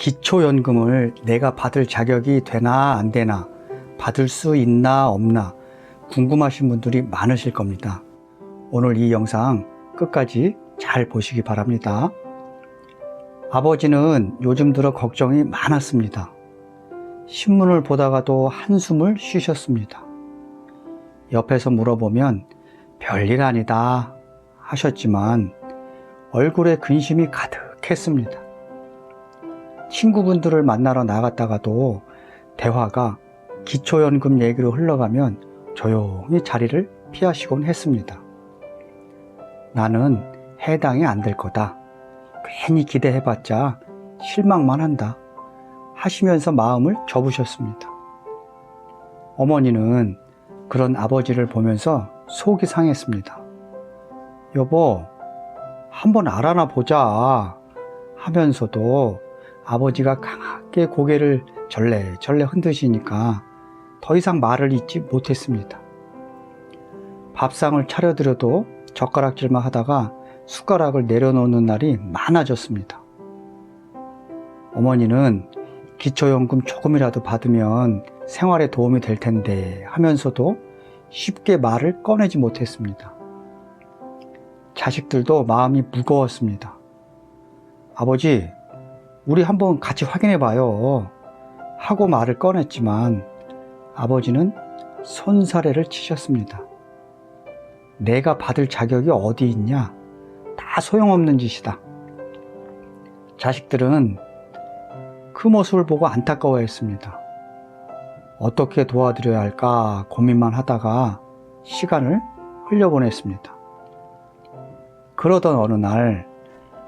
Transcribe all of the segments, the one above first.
기초연금을 내가 받을 자격이 되나 안 되나, 받을 수 있나 없나 궁금하신 분들이 많으실 겁니다. 오늘 이 영상 끝까지 잘 보시기 바랍니다. 아버지는 요즘 들어 걱정이 많았습니다. 신문을 보다가도 한숨을 쉬셨습니다. 옆에서 물어보면 별일 아니다 하셨지만 얼굴에 근심이 가득했습니다. 친구분들을 만나러 나갔다가도 대화가 기초연금 얘기로 흘러가면 조용히 자리를 피하시곤 했습니다. 나는 해당이 안 될 거다. 괜히 기대해봤자 실망만 한다. 하시면서 마음을 접으셨습니다. 어머니는 그런 아버지를 보면서 속이 상했습니다. 여보, 한번 알아나 보자 하면서도 아버지가 강하게 고개를 절레절레 흔드시니까 더 이상 말을 잇지 못했습니다. 밥상을 차려드려도 젓가락질만 하다가 숟가락을 내려놓는 날이 많아졌습니다. 어머니는 기초연금 조금이라도 받으면 생활에 도움이 될 텐데 하면서도 쉽게 말을 꺼내지 못했습니다. 자식들도 마음이 무거웠습니다. 아버지, 우리 한번 같이 확인해 봐요 하고 말을 꺼냈지만 아버지는 손사래를 치셨습니다. 내가 받을 자격이 어디 있냐? 다 소용없는 짓이다. 자식들은 그 모습을 보고 안타까워했습니다. 어떻게 도와드려야 할까 고민만 하다가 시간을 흘려보냈습니다. 그러던 어느 날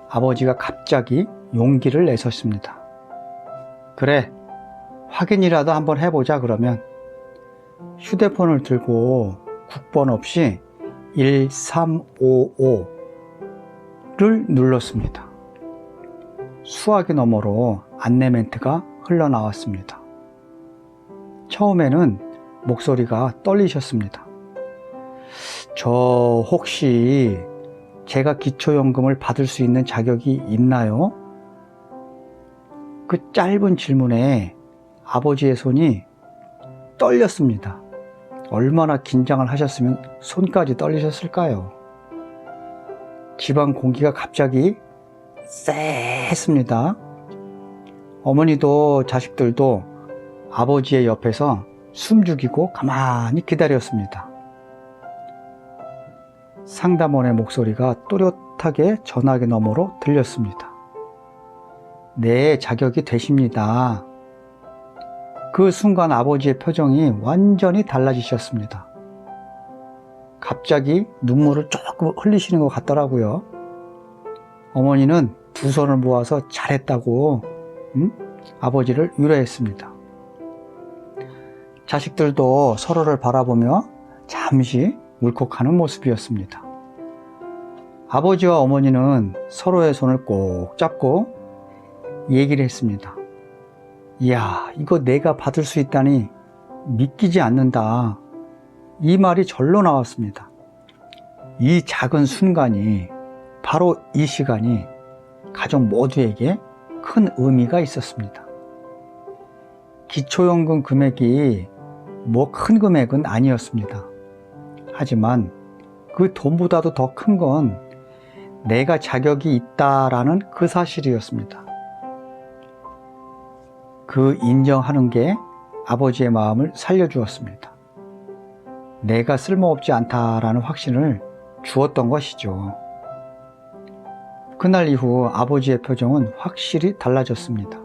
아버지가 갑자기 용기를 내셨습니다. 그래, 확인이라도 한번 해보자. 그러면 휴대폰을 들고 국번 없이 1355를 눌렀습니다. 수화기 너머로 안내 멘트가 흘러나왔습니다. 처음에는 목소리가 떨리셨습니다. 저 혹시 제가 기초연금을 받을 수 있는 자격이 있나요? 그 짧은 질문에 아버지의 손이 떨렸습니다. 얼마나 긴장을 하셨으면 손까지 떨리셨을까요? 집안 공기가 갑자기 쎄했습니다. 어머니도 자식들도 아버지의 옆에서 숨죽이고 가만히 기다렸습니다. 상담원의 목소리가 또렷하게 전화기 너머로 들렸습니다. 네, 자격이 되십니다. 그 순간 아버지의 표정이 완전히 달라지셨습니다. 갑자기 눈물을 조금 흘리시는 것 같더라고요. 어머니는 두 손을 모아서 잘했다고 아버지를 위로했습니다. 자식들도 서로를 바라보며 잠시 울컥하는 모습이었습니다. 아버지와 어머니는 서로의 손을 꼭 잡고 얘기를 했습니다. 이야, 이거 내가 받을 수 있다니 믿기지 않는다. 이 말이 절로 나왔습니다. 이 작은 순간이, 바로 이 시간이 가족 모두에게 큰 의미가 있었습니다. 기초연금 금액이 뭐 큰 금액은 아니었습니다. 하지만 그 돈보다도 더 큰 건 내가 자격이 있다라는 그 사실이었습니다. 그 인정하는 게 아버지의 마음을 살려주었습니다. 내가 쓸모없지 않다라는 확신을 주었던 것이죠. 그날 이후 아버지의 표정은 확실히 달라졌습니다.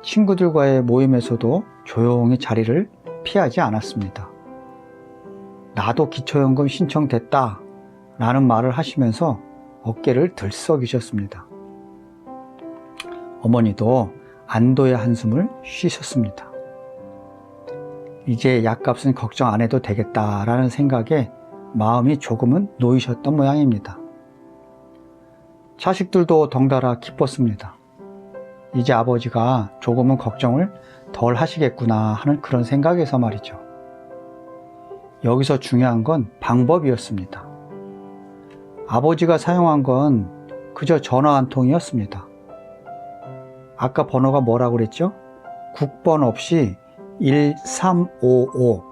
친구들과의 모임에서도 조용히 자리를 피하지 않았습니다. 나도 기초연금 신청됐다 라는 말을 하시면서 어깨를 들썩이셨습니다. 어머니도 안도의 한숨을 쉬셨습니다. 이제 약값은 걱정 안 해도 되겠다라는 생각에 마음이 조금은 놓이셨던 모양입니다. 자식들도 덩달아 기뻤습니다. 이제 아버지가 조금은 걱정을 덜 하시겠구나 하는 그런 생각에서 말이죠. 여기서 중요한 건 방법이었습니다. 아버지가 사용한 건 그저 전화 한 통이었습니다. 아까 번호가 뭐라고 그랬죠? 국번 없이 1355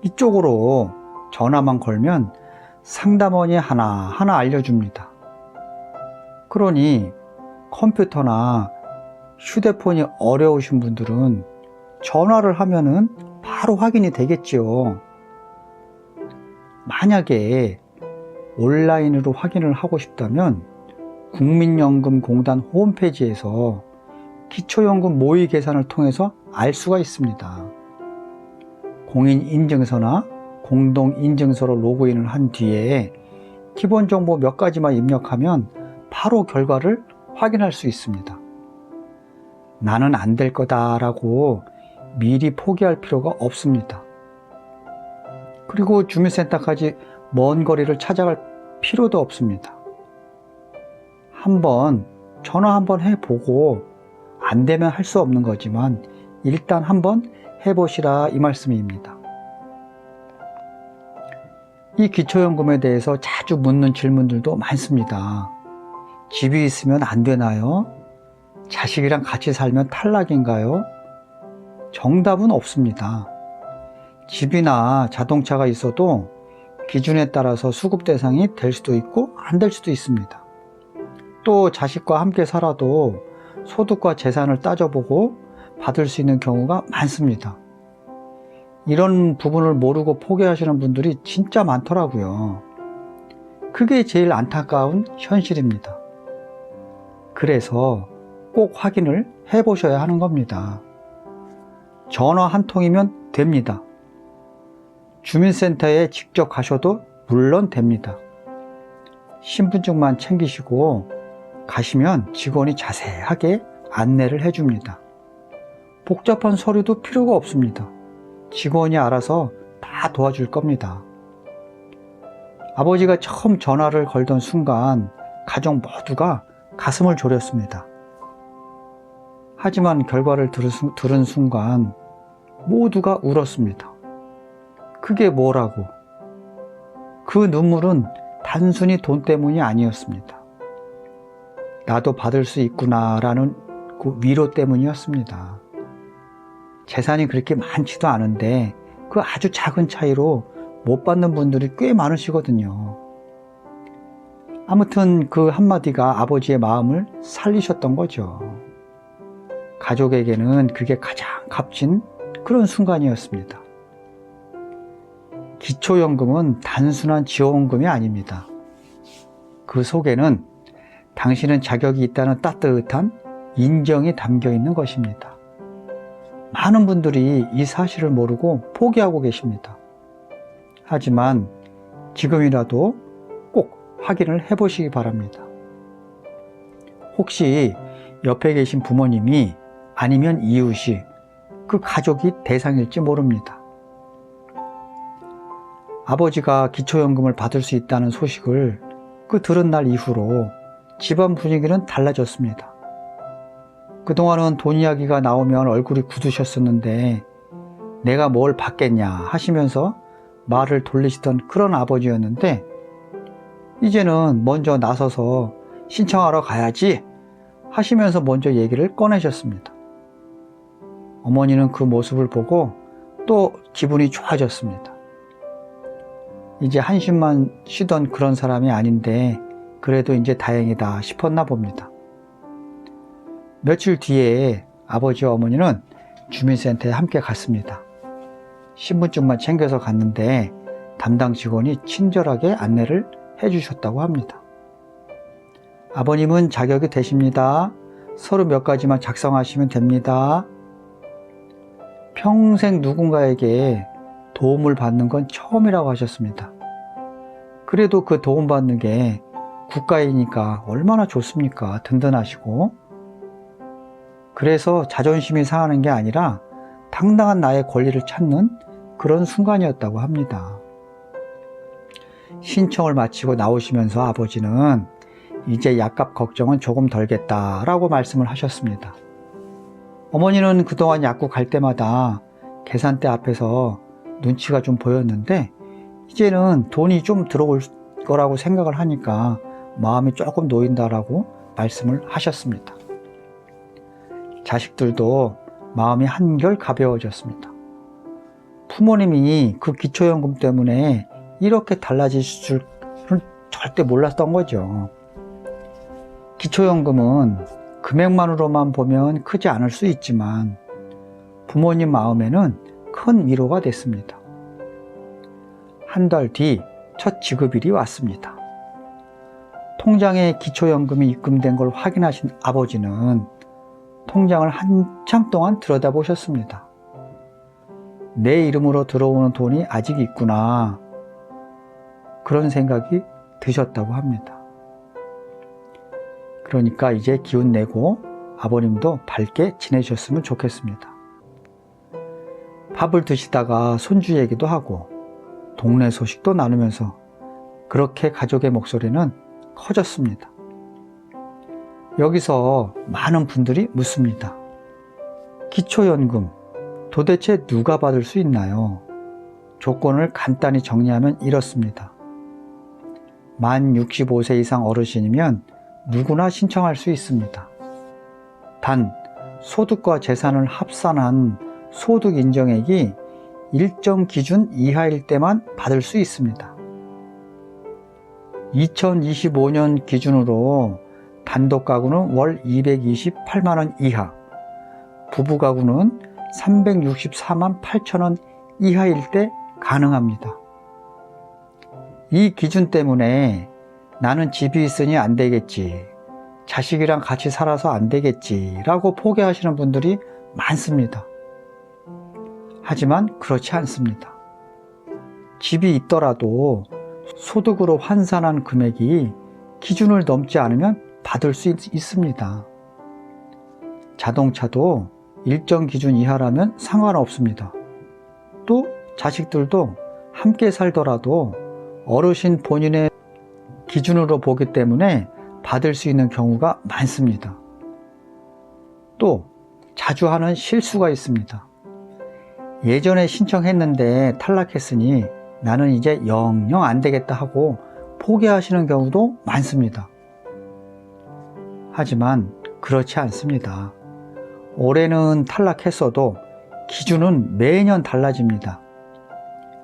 이쪽으로 전화만 걸면 상담원이 하나하나 알려줍니다. 그러니 컴퓨터나 휴대폰이 어려우신 분들은 전화를 하면은 바로 확인이 되겠지요. 만약에 온라인으로 확인을 하고 싶다면 국민연금공단 홈페이지에서 기초연금 모의 계산을 통해서 알 수가 있습니다. 공인인증서나 공동인증서로 로그인을 한 뒤에 기본 정보 몇 가지만 입력하면 바로 결과를 확인할 수 있습니다. 나는 안 될 거다라고 미리 포기할 필요가 없습니다. 그리고 주민센터까지 먼 거리를 찾아갈 필요도 없습니다. 전화 한번 해보고 안 되면 할 수 없는 거지만 일단 한번 해보시라 이 말씀입니다. 이 기초연금에 대해서 자주 묻는 질문들도 많습니다. 집이 있으면 안 되나요? 자식이랑 같이 살면 탈락인가요? 정답은 없습니다. 집이나 자동차가 있어도 기준에 따라서 수급 대상이 될 수도 있고 안 될 수도 있습니다. 또 자식과 함께 살아도 소득과 재산을 따져보고 받을 수 있는 경우가 많습니다. 이런 부분을 모르고 포기하시는 분들이 진짜 많더라고요. 그게 제일 안타까운 현실입니다. 그래서 꼭 확인을 해보셔야 하는 겁니다. 전화 한 통이면 됩니다. 주민센터에 직접 가셔도 물론 됩니다. 신분증만 챙기시고 가시면 직원이 자세하게 안내를 해줍니다. 복잡한 서류도 필요가 없습니다. 직원이 알아서 다 도와줄 겁니다. 아버지가 처음 전화를 걸던 순간 가족 모두가 가슴을 졸였습니다. 하지만 결과를 들은 순간 모두가 울었습니다. 그게 뭐라고? 그 눈물은 단순히 돈 때문이 아니었습니다. 나도 받을 수 있구나라는 그 위로 때문이었습니다. 재산이 그렇게 많지도 않은데 그 아주 작은 차이로 못 받는 분들이 꽤 많으시거든요. 아무튼 그 한마디가 아버지의 마음을 살리셨던 거죠. 가족에게는 그게 가장 값진 그런 순간이었습니다. 기초연금은 단순한 지원금이 아닙니다. 그 속에는 당신은 자격이 있다는 따뜻한 인정이 담겨 있는 것입니다. 많은 분들이 이 사실을 모르고 포기하고 계십니다. 하지만 지금이라도 꼭 확인을 해보시기 바랍니다. 혹시 옆에 계신 부모님이 아니면 이웃이 그 가족이 대상일지 모릅니다. 아버지가 기초연금을 받을 수 있다는 소식을 들은 날 이후로 집안 분위기는 달라졌습니다. 그동안은 돈 이야기가 나오면 얼굴이 굳으셨었는데 내가 뭘 받겠냐 하시면서 말을 돌리시던 그런 아버지였는데 이제는 먼저 나서서 신청하러 가야지 하시면서 먼저 얘기를 꺼내셨습니다. 어머니는 그 모습을 보고 또 기분이 좋아졌습니다. 이제 한숨만 쉬던 그런 사람이 아닌데 그래도 이제 다행이다 싶었나 봅니다. 며칠 뒤에 아버지와 어머니는 주민센터에 함께 갔습니다. 신분증만 챙겨서 갔는데 담당 직원이 친절하게 안내를 해주셨다고 합니다. 아버님은 자격이 되십니다. 서류 몇 가지만 작성하시면 됩니다. 평생 누군가에게 도움을 받는 건 처음이라고 하셨습니다. 그래도 그 도움받는 게 국가이니까 얼마나 좋습니까? 든든하시고. 그래서 자존심이 상하는 게 아니라 당당한 나의 권리를 찾는 그런 순간이었다고 합니다. 신청을 마치고 나오시면서 아버지는 이제 약값 걱정은 조금 덜겠다라고 말씀을 하셨습니다. 어머니는 그동안 약국 갈 때마다 계산대 앞에서 눈치가 좀 보였는데 이제는 돈이 좀 들어올 거라고 생각을 하니까 마음이 조금 놓인다라고 말씀을 하셨습니다. 자식들도 마음이 한결 가벼워졌습니다. 부모님이 그 기초연금 때문에 이렇게 달라지실 줄은 절대 몰랐던 거죠. 기초연금은 금액만으로만 보면 크지 않을 수 있지만 부모님 마음에는 큰 위로가 됐습니다. 한 달 뒤 첫 지급일이 왔습니다. 통장에 기초연금이 입금된 걸 확인하신 아버지는 통장을 한참 동안 들여다보셨습니다. 내 이름으로 들어오는 돈이 아직 있구나, 그런 생각이 드셨다고 합니다. 그러니까 이제 기운 내고 아버님도 밝게 지내셨으면 좋겠습니다. 밥을 드시다가 손주 얘기도 하고 동네 소식도 나누면서 그렇게 가족의 목소리는 커졌습니다. 여기서 많은 분들이 묻습니다. 기초연금 도대체 누가 받을 수 있나요? 조건을 간단히 정리하면 이렇습니다. 만 65세 이상 어르신이면 누구나 신청할 수 있습니다. 단 소득과 재산을 합산한 소득 인정액이 일정 기준 이하일 때만 받을 수 있습니다. 2025년 기준으로 단독 가구는 월 228만 원 이하, 부부 가구는 364만 8천 원 이하일 때 가능합니다. 이 기준 때문에 나는 집이 있으니 안 되겠지, 자식이랑 같이 살아서 안 되겠지 라고 포기하시는 분들이 많습니다. 하지만 그렇지 않습니다. 집이 있더라도 소득으로 환산한 금액이 기준을 넘지 않으면 받을 수 있습니다. 자동차도 일정 기준 이하라면 상관없습니다. 또 자식들도 함께 살더라도 어르신 본인의 기준으로 보기 때문에 받을 수 있는 경우가 많습니다. 또 자주 하는 실수가 있습니다. 예전에 신청했는데 탈락했으니 나는 이제 영영 안 되겠다 하고 포기하시는 경우도 많습니다. 하지만 그렇지 않습니다. 올해는 탈락했어도 기준은 매년 달라집니다.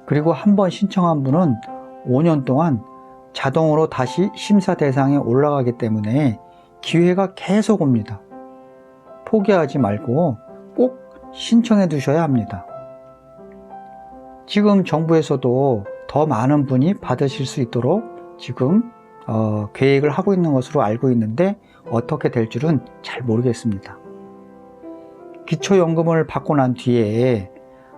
그리고 한 번 신청한 분은 5년 동안 자동으로 다시 심사 대상에 올라가기 때문에 기회가 계속 옵니다. 포기하지 말고 꼭 신청해 두셔야 합니다. 지금 정부에서도 더 많은 분이 받으실 수 있도록 지금 계획을 하고 있는 것으로 알고 있는데 어떻게 될 줄은 잘 모르겠습니다. 기초연금을 받고 난 뒤에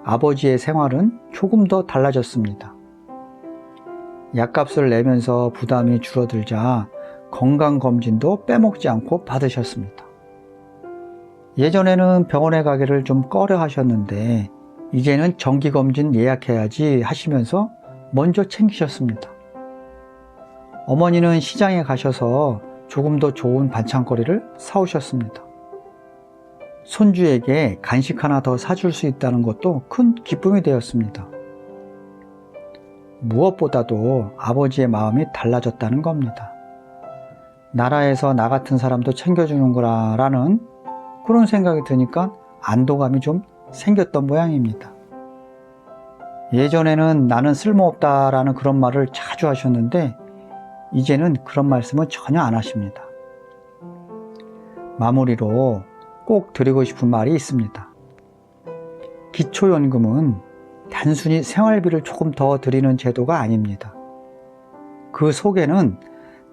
아버지의 생활은 조금 더 달라졌습니다. 약값을 내면서 부담이 줄어들자 건강검진도 빼먹지 않고 받으셨습니다. 예전에는 병원에 가기를 좀 꺼려 하셨는데 이제는 정기검진 예약해야지 하시면서 먼저 챙기셨습니다. 어머니는 시장에 가셔서 조금 더 좋은 반찬거리를 사오셨습니다. 손주에게 간식 하나 더 사줄 수 있다는 것도 큰 기쁨이 되었습니다. 무엇보다도 아버지의 마음이 달라졌다는 겁니다. 나라에서 나 같은 사람도 챙겨주는구나라는 그런 생각이 드니까 안도감이 좀 생겼던 모양입니다. 예전에는 나는 쓸모없다라는 그런 말을 자주 하셨는데 이제는 그런 말씀은 전혀 안 하십니다. 마무리로 꼭 드리고 싶은 말이 있습니다. 기초연금은 단순히 생활비를 조금 더 드리는 제도가 아닙니다. 그 속에는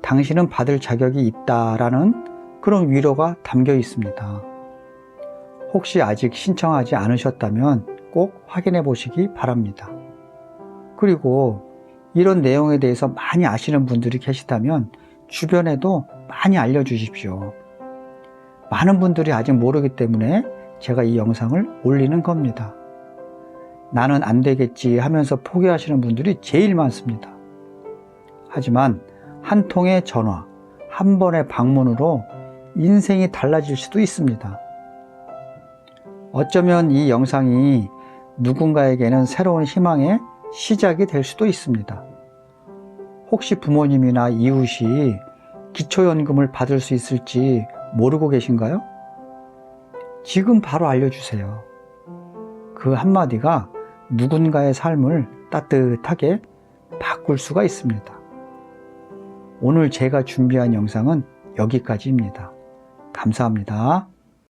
당신은 받을 자격이 있다라는 그런 위로가 담겨 있습니다. 혹시 아직 신청하지 않으셨다면 꼭 확인해 보시기 바랍니다. 그리고 이런 내용에 대해서 많이 아시는 분들이 계시다면 주변에도 많이 알려주십시오. 많은 분들이 아직 모르기 때문에 제가 이 영상을 올리는 겁니다. 나는 안 되겠지 하면서 포기하시는 분들이 제일 많습니다. 하지만 한 통의 전화, 한 번의 방문으로 인생이 달라질 수도 있습니다. 어쩌면 이 영상이 누군가에게는 새로운 희망의 시작이 될 수도 있습니다. 혹시 부모님이나 이웃이 기초연금을 받을 수 있을지 모르고 계신가요? 지금 바로 알려주세요. 그 한마디가 누군가의 삶을 따뜻하게 바꿀 수가 있습니다. 오늘 제가 준비한 영상은 여기까지입니다. 감사합니다.